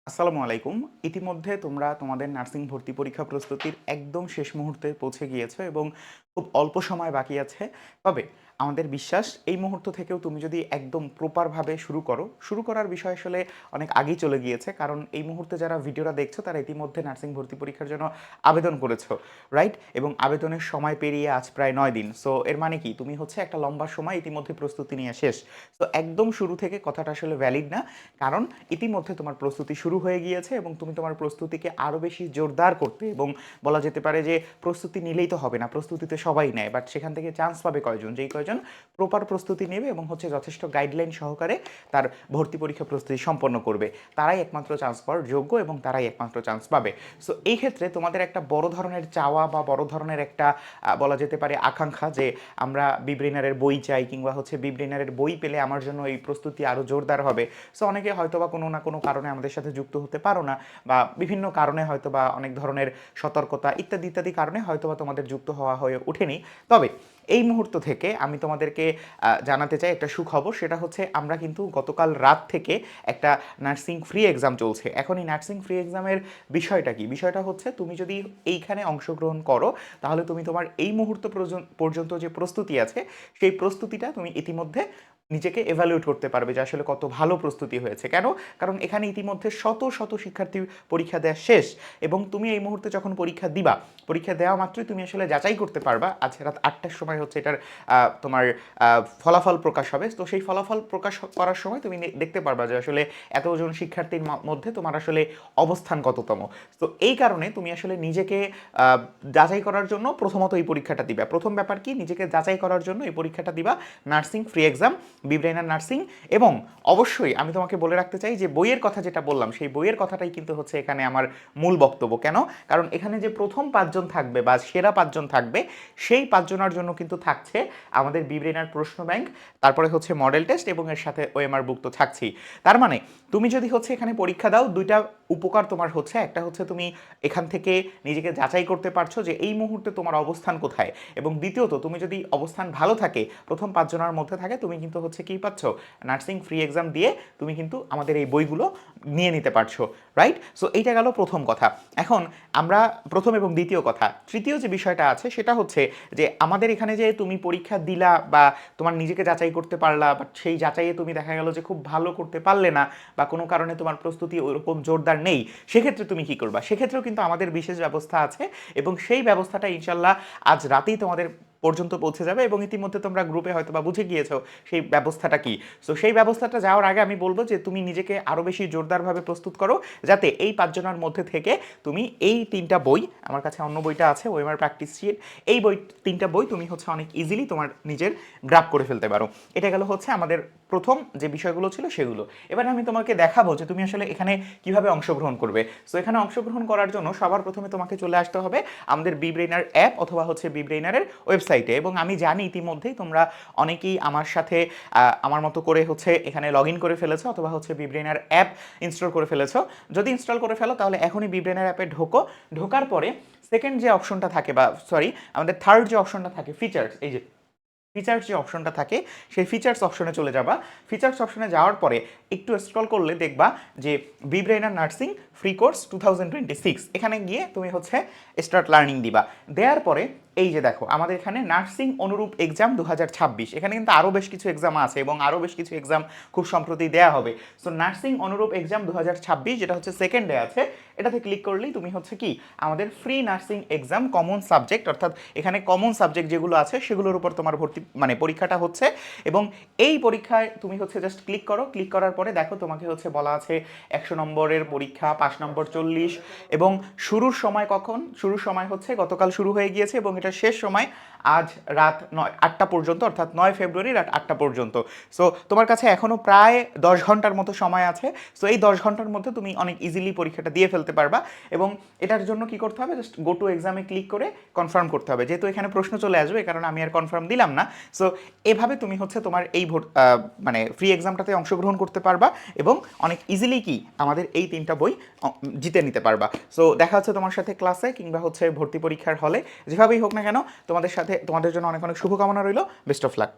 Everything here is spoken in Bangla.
আসসালামু আলাইকুম। ইতিমধ্যে তোমরা তোমাদের নার্সিং ভর্তি পরীক্ষা প্রস্তুতির একদম শেষ মুহূর্তে পৌঁছে গিয়েছো এবং খুব অল্প সময় বাকি আছে। তবে আমাদের বিশ্বাস এই মুহূর্ত থেকেও তুমি যদি একদম প্রপারভাবে শুরু করার বিষয় আসলে অনেক আগেই চলে গিয়েছে। কারণ এই মুহূর্তে যারা ভিডিওটা দেখছো তারা ইতিমধ্যে নার্সিং ভর্তি পরীক্ষার জন্য আবেদন করেছো, রাইট? এবং আবেদনের সময় পেরিয়ে আজ প্রায় 9 দিন। সো এর মানে কি তুমি হচ্ছে একটা লম্বা সময় ইতিমধ্যে প্রস্তুতি নিয়ে শেষ। তো একদম শুরু থেকে কথাটা আসলে ভ্যালিড না। কারণ ইতিমধ্যে তোমার প্রস্তুতি শুরু হয়ে গিয়েছে এবং তুমি তোমার প্রস্তুতিকে আরও বেশি জোরদার করতে এবং বলা যেতে পারে যে প্রস্তুতি নিলেই তো হবে না, প্রস্তুতিতে সবাই নেয়, বাট সেখান থেকে চান্স পাবে কয়জন? যেই কয়জন প্রপার প্রস্তুতি নেবে এবং হচ্ছে যথেষ্ট গাইডলাইন সহকারে তার ভর্তি পরীক্ষা প্রস্তুতি সম্পন্ন করবে, তারাই একমাত্র চান্স পাওয়ার যোগ্য এবং তারাই একমাত্র চান্স পাবে। সো এই ক্ষেত্রে তোমাদের একটা বড় ধরনের চাওয়া বা বড় ধরনের একটা বলা যেতে পারে আকাঙ্ক্ষা যে আমরা বিব্রেনারের বই চাই কিংবা হচ্ছে বিব্রেনারের বই পেলে আমার জন্য এই প্রস্তুতি আরও জোরদার হবে। সো অনেকে হয়তো বা কোনো না কোনো কারণে আমাদের সাথে যুক্ত হতে পারো না, বা বিভিন্ন কারণে হয়তো বা অনেক ধরনের সতর্কতা ইত্যাদি ইত্যাদি কারণে হয়তো বা তোমাদের যুক্ত হওয়া হয়ে ওঠেনি। তবে এই মুহূর্ত থেকে আমি তোমাদেরকে জানাতে চাই একটা সুখবর। সেটা হচ্ছে আমরা কিন্তু গতকাল রাত থেকে একটা নার্সিং ফ্রি এক্সাম চলছে। এখন এই নার্সিং ফ্রি এক্সামের বিষয়টা কি? বিষয়টা হচ্ছে তুমি যদি এইখানে অংশগ্রহণ করো তাহলে তুমি তোমার এই মুহূর্ত পর্যন্ত যে প্রস্তুতি আছে সেই প্রস্তুতিটা তুমি ইতিমধ্যে নিজেকে এভালুয়েট করতে পারবে যে আসলে কত ভালো প্রস্তুতি হয়েছে। কেন? কারণ এখানে ইতিমধ্যে শত শত শিক্ষার্থী পরীক্ষা দেওয়া শেষ এবং তুমি এই মুহূর্তে যখন পরীক্ষা দিবা, পরীক্ষা দেওয়া মাত্রই তুমি আসলে যাচাই করতে পারবা। আজ রাত 8টার সময় হচ্ছে এটার তোমার ফলাফল প্রকাশ হবে। তো সেই ফলাফল প্রকাশ করার সময় তুমি দেখতে পারবা যে আসলে এতজন শিক্ষার্থীর মধ্যে তোমার আসলে অবস্থান কততম। তো এই কারণে তুমি আসলে নিজেকে যাচাই করার জন্য প্রথমত এই পরীক্ষাটা দিবা। প্রথম ব্যাপার কি? নিজেকে যাচাই করার জন্য এই পরীক্ষাটা দিবা, নার্সিং ফ্রি এক্সাম, বিব্রেইনার নার্সিং। এবং অবশ্যই আমি তোমাকে বলে রাখতে চাই যে বইয়ের কথা যেটা বললাম সেই বইয়ের কথাটাই কিন্তু হচ্ছে এখানে আমার মূল বক্তব্য। কেন? কারণ এখানে যে প্রথম 5জন থাকবে বা সেরা 5জন থাকবে সেই 5জনের জন্য কিন্তু থাকছে আমাদের বিব্রেইনার প্রশ্ন ব্যাংক, তারপরে হচ্ছে মডেল টেস্ট এবং এর সাথে ওএমআর বুক তো থাকছেই। তার মানে তুমি যদি হচ্ছে এখানে পরীক্ষা দাও, দুইটা উপকার তোমার হচ্ছে। একটা হচ্ছে তুমি এখান থেকে নিজেকে যাচাই করতে পারছো যে এই মুহূর্তে তোমার অবস্থান কোথায়, এবং দ্বিতীয়ত তুমি যদি অবস্থান ভালো থাকে, প্রথম 5জনের মধ্যে থাকে, তুমি কিন্তু হচ্ছে কি পাচ্ছ? নার্সিং ফ্রি এক্সাম দিয়ে তুমি কিন্তু আমাদের এই বইগুলো নিয়ে নিতে পারছো, রাইট? সো এইটা গেল প্রথম কথা। এখন আমরা প্রথম এবং দ্বিতীয় কথা, তৃতীয় যে বিষয়টা আছে সেটা হচ্ছে যে আমাদের এখানে যে তুমি পরীক্ষা দিলা বা তোমার নিজেকে যাচাই করতে পারলা, বাট সেই যাচাইয়ে তুমি দেখা গেল যে খুব ভালো করতে পারলে না বা কোনো কারণে তোমার প্রস্তুতি ওইরকম জোরদার নেই, সেক্ষেত্রে তুমি কি করবা? সেক্ষেত্রেও কিন্তু আমাদের বিশেষ ব্যবস্থা আছে এবং সেই ব্যবস্থাটা ইনশাল্লাহ আজ রাতেই তোমাদের পর্যন্ত পৌঁছে যাবে এবং ইতিমধ্যে তোমরা গ্রুপে হয়তো বা বুঝে গিয়েছো সেই ব্যবস্থাটা কি। সো সেই ব্যবস্থাটা যাওয়ার আগে আমি বলবো যে তুমি নিজেকে আরও বেশি জোরদারভাবে প্রস্তুত করো যাতে এই 5জনের মধ্যে থেকে তুমি এই 3টা বই, আমার কাছে অন্য বইটা আছে ওএমআর প্র্যাকটিস শিট, এই 3টা বই তুমি হচ্ছে অনেক ইজিলি তোমার নিজের গ্রাপ করে ফেলতে পারো। এটা গেল হচ্ছে আমাদের প্রথম যে বিষয়গুলো ছিল সেগুলো। এবার আমি তোমাকে দেখাবো যে তুমি আসলে এখানে কিভাবে অংশগ্রহণ করবে। সো এখানে অংশগ্রহণ করার জন্য সবার প্রথমে তোমাকে চলে আসতে হবে আমাদের বিব্রেইনার অ্যাপ অথবা হচ্ছে বিব্রেইনারের ওয়েবসাইটে। এবং আমি জানি ইতিমধ্যেই তোমরা অনেকেই আমার সাথে আমার মতো করে হচ্ছে এখানে লগ ইন করে ফেলেছো অথবা হচ্ছে বিব্রেইনার অ্যাপ ইনস্টল করে ফেলেছো। যদি ইনস্টল করে ফেলো তাহলে এখনই বিব্রেইনার অ্যাপে ঢোকো। ঢোকার পরে সেকেন্ড যে অপশনটা থাকে, বা সরি আমাদের থার্ড যে অপশনটা থাকে ফিচার্স, এই যে ফিচার্স যে অপশনটা থাকে সেই ফিচার্স অপশনে চলে যাবা। ফিচার্স অপশনে যাওয়ার পরে একটু স্ক্রল করলে দেখবা যে বিব্রেইনার নার্সিং ফ্রি কোর্স 2026, এখানে গিয়ে তুমি হচ্ছে স্টার্ট লার্নিং দিবা। দেওয়ার পরে এই যে দেখো আমাদের এখানে নার্সিং অনুরূপ এক্সাম 2026, এখানে কিন্তু আরও বেশ কিছু এক্সাম আছে এবং আরও বেশ কিছু এক্সাম খুব সম্প্রতি দেওয়া হবে। সো নার্সিং অনুরূপ এক্সাম 2026 যেটা হচ্ছে সেকেন্ডে আছে, এটাতে ক্লিক করলেই তুমি হচ্ছে কি আমাদের free nursing exam common subject, অর্থাৎ এখানে কমন সাবজেক্ট যেগুলো আছে সেগুলোর উপর তোমার ভর্তি মানে পরীক্ষাটা হচ্ছে। এবং এই পরীক্ষায় তুমি হচ্ছে জাস্ট ক্লিক করো। ক্লিক করার পরে দেখো তোমাকে হচ্ছে বলা আছে 100 নম্বরের পরীক্ষা, 5 নম্বর 40, এবং শুরুর সময় কখন? শুরুর সময় হচ্ছে গতকাল শুরু হয়ে গিয়েছে এবং এটা শেষ সময় আজ রাত 8টা পর্যন্ত, অর্থাৎ 9 ফেব্রুয়ারি রাত 8টা পর্যন্ত। সো তোমার কাছে এখনও প্রায় 10 ঘন্টার মতো সময় আছে। সো এই 10 ঘন্টার মধ্যে তুমি অনেক ইজিলি পরীক্ষাটা দিয়ে ফেলতে পারবা। এবং এটার জন্য কি করতে হবে? জাস্ট গো টু এক্সামে ক্লিক করে কনফার্ম করতে হবে। যেহেতু এখানে প্রশ্ন চলে আসবে এই কারণে আমি আর কনফার্ম দিলাম না। সো এভাবে তুমি হচ্ছে তোমার এই মানে ফ্রি এক্সামটাতে অংশগ্রহণ করতে পারবা এবং অনেক ইজিলি কি আমাদের এই 3টা বই জিতে নিতে পারবা। সো দেখা হচ্ছে তোমার সাথে ক্লাসে কিংবা হচ্ছে ভর্তি পরীক্ষার হলে, যেভাবেই হোক না কেন তোমাদের সাথে, তোমাদের জন্য অনেক অনেক শুভকামনা রইল। Best of luck.